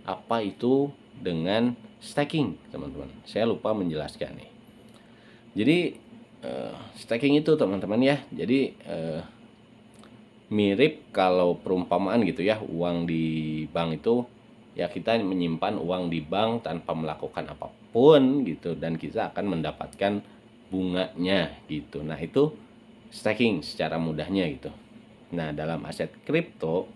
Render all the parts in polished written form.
apa itu dengan staking, teman-teman. Saya lupa menjelaskan nih. Jadi staking itu, teman-teman ya. Jadi mirip kalau perumpamaan gitu ya, uang di bank itu ya, kita menyimpan uang di bank tanpa melakukan apapun gitu, dan kita akan mendapatkan bunganya gitu. Nah, itu staking secara mudahnya gitu. Nah, dalam aset kripto,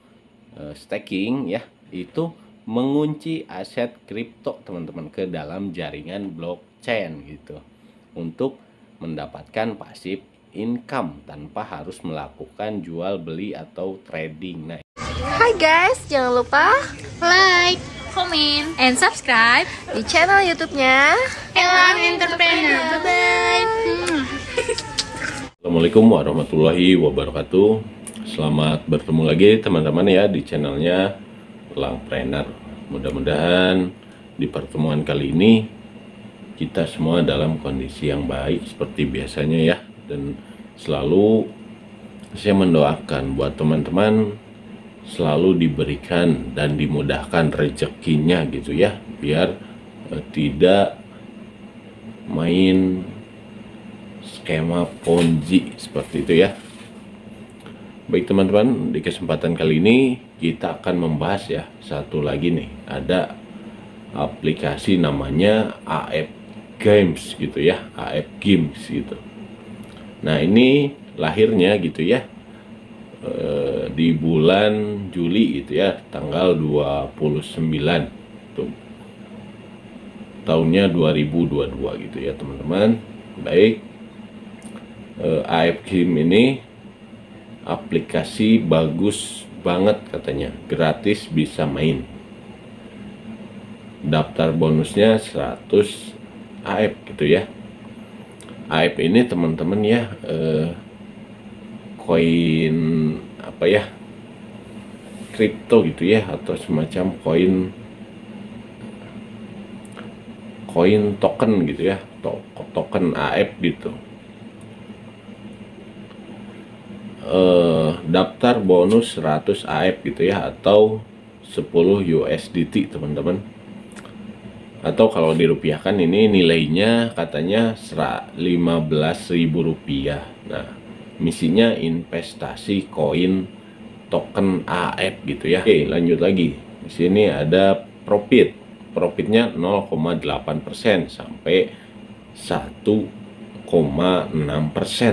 staking ya, itu mengunci aset kripto, teman-teman, ke dalam jaringan blockchain gitu, untuk mendapatkan passive income tanpa harus melakukan jual beli atau trading. Nah, Hai guys, jangan lupa like, comment, and subscribe di channel YouTube-nya Elang Entrepreneur. Bye-bye. Assalamualaikum warahmatullahi wabarakatuh. Selamat bertemu lagi teman-teman ya di channelnya Elangpreneur. Mudah-mudahan di pertemuan kali ini kita semua dalam kondisi yang baik seperti biasanya ya, dan selalu saya mendoakan buat teman-teman selalu diberikan dan dimudahkan rezekinya gitu ya, biar tidak main skema Ponzi seperti itu ya. Baik teman-teman, di kesempatan kali ini kita akan membahas ya satu lagi nih, ada aplikasi namanya AF Games gitu ya, AF Games gitu. Nah, ini lahirnya gitu ya di bulan Juli gitu ya, tanggal 29 tuh, tahunnya 2022 gitu ya teman-teman. Baik, AF Game ini aplikasi bagus banget katanya, gratis bisa main. Daftar bonusnya 100 AF gitu ya. AF ini teman-teman ya, koin apa ya, kripto gitu ya, atau semacam koin token gitu ya, token AF gitu. Daftar bonus 100 AF gitu ya, atau 10 USDT teman-teman, atau kalau dirupiahkan ini nilainya katanya 15.000 rupiah. Nah, misinya investasi koin token AF gitu ya. Oke, lanjut lagi. Di sini ada profitnya 0,8% sampai 1,6%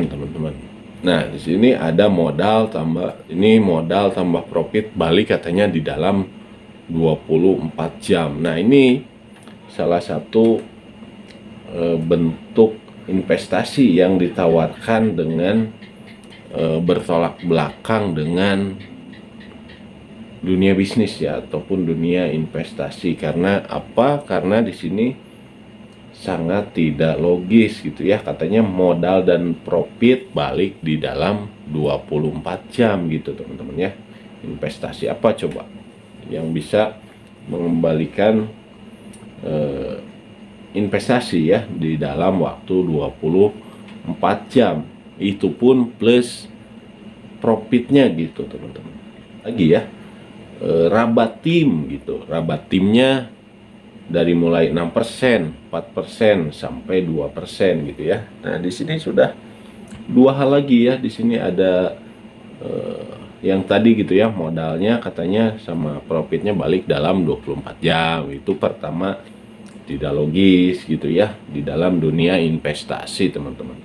teman-teman. Nah, di sini ada modal tambah, ini modal tambah profit balik katanya di dalam 24 jam. Nah, ini salah satu bentuk investasi yang ditawarkan dengan bertolak belakang dengan dunia bisnis ya, ataupun dunia investasi. Karena apa? Karena di sini sangat tidak logis gitu ya, katanya modal dan profit balik di dalam 24 jam gitu teman-teman ya. Investasi apa coba yang bisa mengembalikan investasi ya di dalam waktu 24 jam, itu pun plus profitnya gitu teman-teman. Lagi ya, rabat tim gitu, rabat timnya dari mulai 6%, 4% sampai 2% gitu ya. Nah, di sini sudah dua hal lagi ya. Di sini ada yang tadi gitu ya, modalnya katanya sama profitnya balik dalam 24 jam. Itu pertama, tidak logis gitu ya di dalam dunia investasi teman-teman.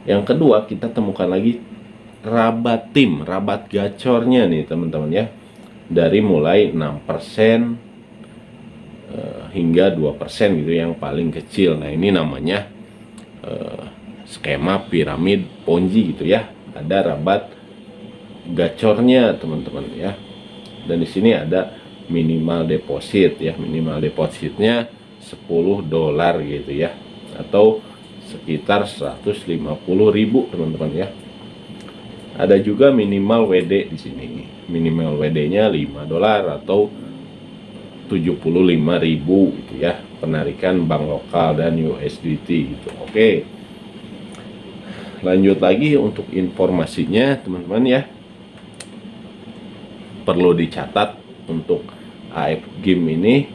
Yang kedua, kita temukan lagi rabat tim, rabat gacornya nih teman-teman ya, dari mulai 6% hingga 2% gitu, yang paling kecil. Nah, ini namanya skema piramid Ponzi gitu ya. Ada rabat gacornya teman-teman ya. Dan di sini ada minimal deposit ya, minimal depositnya $10 gitu ya, atau sekitar 150.000 teman-teman ya. Ada juga minimal WD di sini. Minimal WD-nya $5 atau 75.000 gitu ya, penarikan bank lokal dan USDT gitu. Oke. Lanjut lagi untuk informasinya teman-teman ya. Perlu dicatat untuk AF Game ini,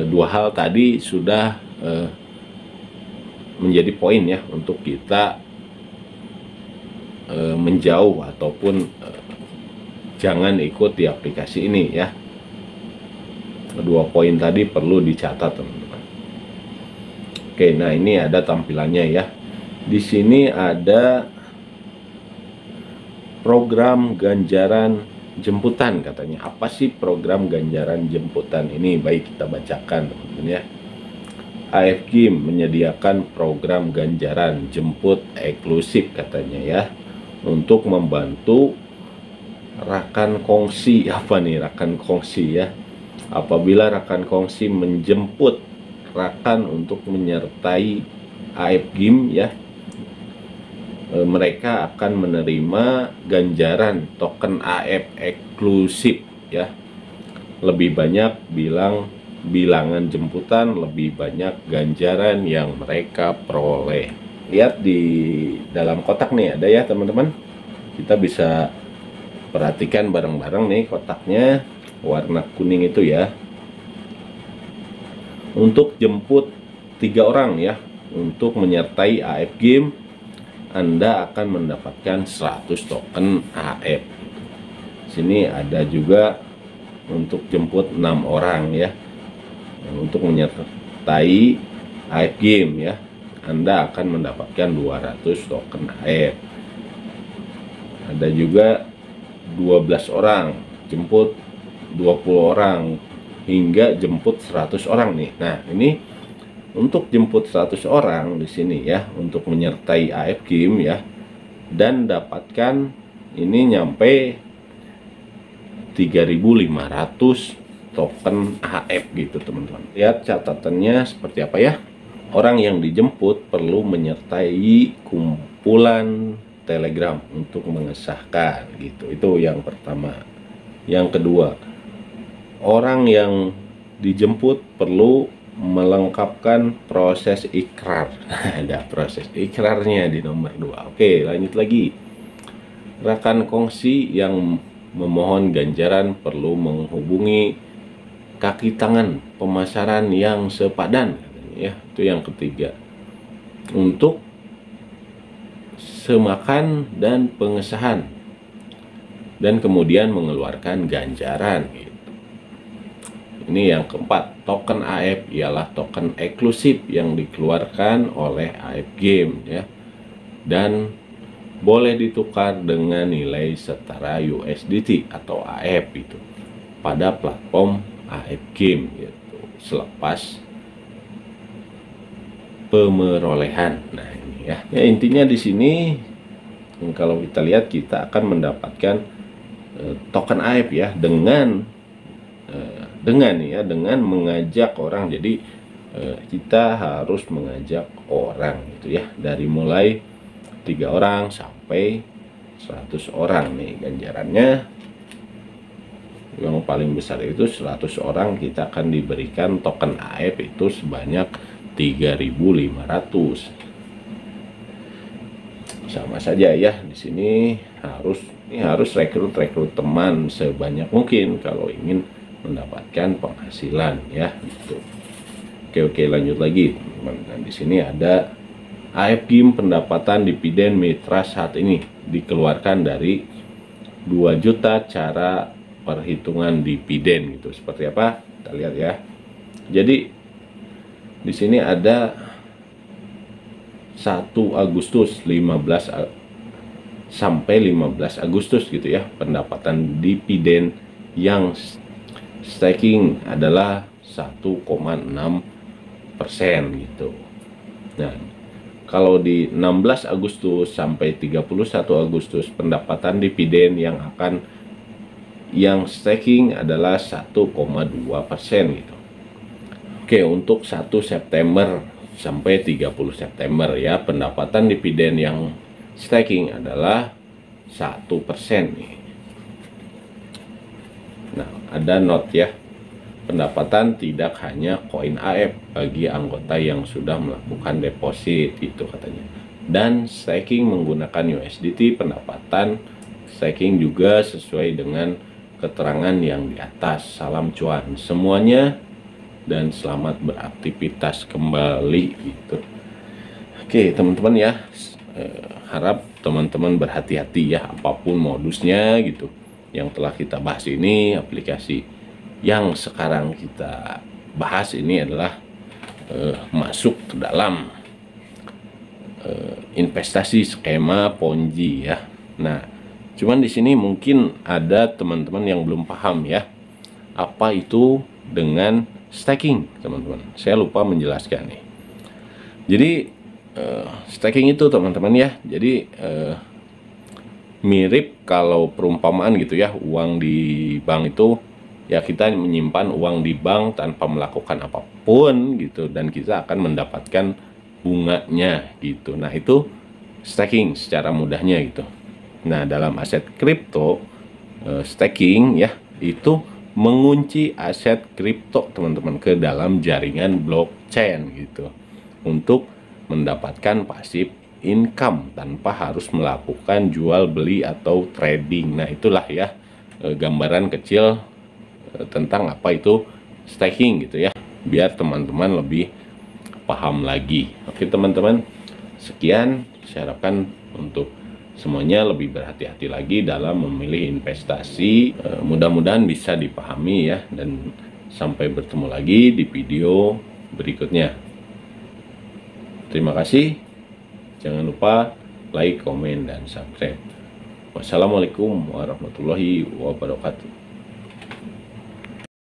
dua hal tadi sudah menjadi poin ya untuk kita menjauh ataupun jangan ikut di aplikasi ini ya. Dua poin tadi perlu dicatat, teman-teman. Oke, nah ini ada tampilannya ya. Di sini ada program ganjaran jemputan katanya. Apa sih program ganjaran jemputan ini? Baik, kita bacakan, teman-teman ya. AF Game menyediakan program ganjaran jemput eksklusif katanya ya, untuk membantu rakan kongsi. Apa nih rakan kongsi ya? Apabila rakan kongsi menjemput rakan untuk menyertai AF Game ya, mereka akan menerima ganjaran token AF eksklusif ya. Lebih banyak bilangan jemputan, lebih banyak ganjaran yang mereka peroleh. Lihat di dalam kotak nih ada ya, teman-teman. Kita bisa perhatikan bareng-bareng nih kotaknya, warna kuning itu ya. Untuk jemput 3 orang ya, untuk menyertai AF Game, Anda akan mendapatkan 100 token AF. Sini ada juga untuk jemput 6 orang ya, untuk menyertai AF Game ya, Anda akan mendapatkan 200 token AF. Ada juga 12 orang, jemput 20 orang, hingga jemput 100 orang nih. Nah, ini untuk jemput 100 orang di sini ya, untuk menyertai AF Game ya, dan dapatkan ini nyampe 3.500 token AF gitu, teman-teman. Lihat catatannya seperti apa ya. Orang yang dijemput perlu menyertai kumpulan Telegram untuk mengesahkan gitu. Itu yang pertama. Yang kedua, orang yang dijemput perlu melengkapkan proses ikrar. Ada proses ikrarnya di nomor 2. Oke, lanjut lagi. Rekan kongsi yang memohon ganjaran perlu menghubungi kaki tangan pemasaran yang sepadan ya. Itu yang ketiga. Untuk semakan dan pengesahan, dan kemudian mengeluarkan ganjaran gitu. Ini yang keempat, token AF ialah token eksklusif yang dikeluarkan oleh AF Game ya, dan boleh ditukar dengan nilai setara USDT atau AF itu pada platform AF Game gitu, selepas pemerolehan. Nah ini ya, intinya di sini kalau kita lihat, kita akan mendapatkan token AF ya, dengan mengajak orang. Jadi kita harus mengajak orang gitu ya, dari mulai 3 orang sampai 100 orang nih ganjarannya. Yang paling besar itu 100 orang, kita akan diberikan token AF itu sebanyak 3.500. Sama saja ya, di sini harus rekrut teman sebanyak mungkin kalau ingin mendapatkan penghasilan ya gitu. Oke, lanjut lagi, teman-teman. Nah, di sini ada AF Game pendapatan dividen mitra saat ini dikeluarkan dari 2 juta cara perhitungan dividen gitu. Seperti apa? Kita lihat ya. Jadi di sini ada 1 Agustus 15 sampai 15 Agustus gitu ya, pendapatan dividen yang staking adalah 1,6% gitu. Nah, kalau di 16 Agustus sampai 31 Agustus pendapatan dividen yang staking adalah 1,2% gitu. Oke, untuk 1 September sampai 30 September ya, pendapatan dividen yang staking adalah 1% nih. Nah, ada note ya. Pendapatan tidak hanya koin AF bagi anggota yang sudah melakukan deposit itu katanya. Dan staking menggunakan USDT, pendapatan staking juga sesuai dengan keterangan yang di atas. Salam cuan semuanya dan selamat beraktivitas kembali gitu. Oke teman-teman ya, harap teman-teman berhati-hati ya apapun modusnya gitu. Yang telah kita bahas ini, aplikasi yang sekarang kita bahas ini adalah masuk ke dalam investasi skema Ponzi ya. Nah, cuman di sini mungkin ada teman-teman yang belum paham ya, apa itu dengan staking, teman-teman. Saya lupa menjelaskan nih. Jadi staking itu teman-teman ya, jadi mirip kalau perumpamaan gitu ya, uang di bank itu ya kita menyimpan uang di bank tanpa melakukan apapun gitu, dan kita akan mendapatkan bunganya gitu. Nah itu staking secara mudahnya gitu. Nah, dalam aset kripto, staking ya, itu mengunci aset kripto teman-teman ke dalam jaringan blockchain gitu, untuk mendapatkan passive income tanpa harus melakukan jual beli atau trading. Nah, itulah ya gambaran kecil tentang apa itu staking gitu ya, biar teman-teman lebih paham lagi. Oke teman-teman, sekian, saya harapkan untuk semuanya lebih berhati-hati lagi dalam memilih investasi. Mudah-mudahan bisa dipahami ya, dan sampai bertemu lagi di video berikutnya. Terima kasih. Jangan lupa like, komen, dan subscribe. Wassalamualaikum warahmatullahi wabarakatuh.